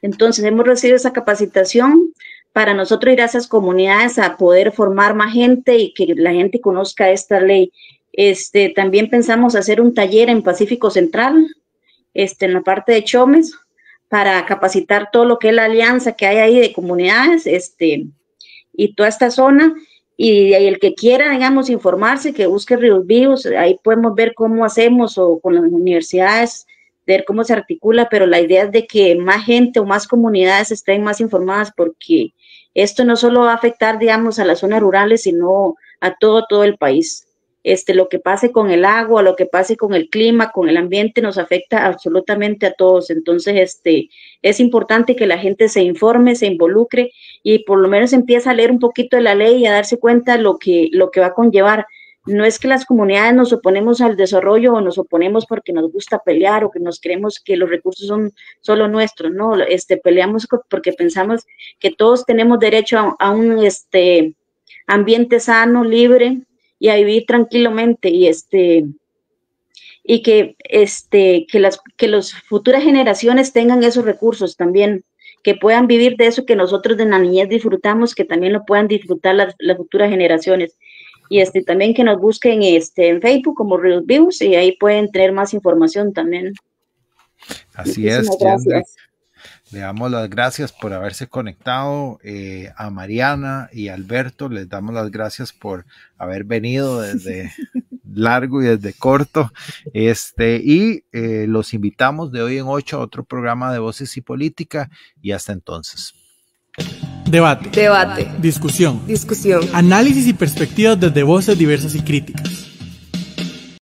Entonces hemos recibido esa capacitación para nosotros ir a esas comunidades a poder formar más gente y que la gente conozca esta ley. También pensamos hacer un taller en Pacífico Central, en la parte de Chomes, para capacitar todo lo que es la alianza que hay ahí de comunidades, y toda esta zona, y el que quiera, digamos, informarse, que busque Ríos Vivos, ahí podemos ver cómo hacemos, o con las universidades, ver cómo se articula, pero la idea es de que más gente o más comunidades estén más informadas, porque esto no solo va a afectar, digamos, a las zonas rurales, sino a todo el país. Lo que pase con el agua, lo que pase con el clima, con el ambiente, nos afecta absolutamente a todos. Entonces, es importante que la gente se informe, se involucre y por lo menos empiece a leer un poquito de la ley y a darse cuenta lo que va a conllevar. No es que las comunidades nos oponemos al desarrollo o nos oponemos porque nos gusta pelear o que nos creemos que los recursos son solo nuestros, no, peleamos porque pensamos que todos tenemos derecho a un ambiente sano, libre, y a vivir tranquilamente y que las futuras generaciones tengan esos recursos también, que puedan vivir de eso que nosotros de la niñez disfrutamos, que también lo puedan disfrutar las futuras generaciones. Y también que nos busquen en Facebook como Ríos Vivos y ahí pueden tener más información también. Así es, gracias. Le damos las gracias por haberse conectado, a Mariana y Alberto, les damos las gracias por haber venido desde largo y desde corto, y los invitamos de hoy en 8 a otro programa de Voces y Política, y hasta entonces. Debate. Debate. Discusión. Discusión. Análisis y perspectivas desde voces diversas y críticas.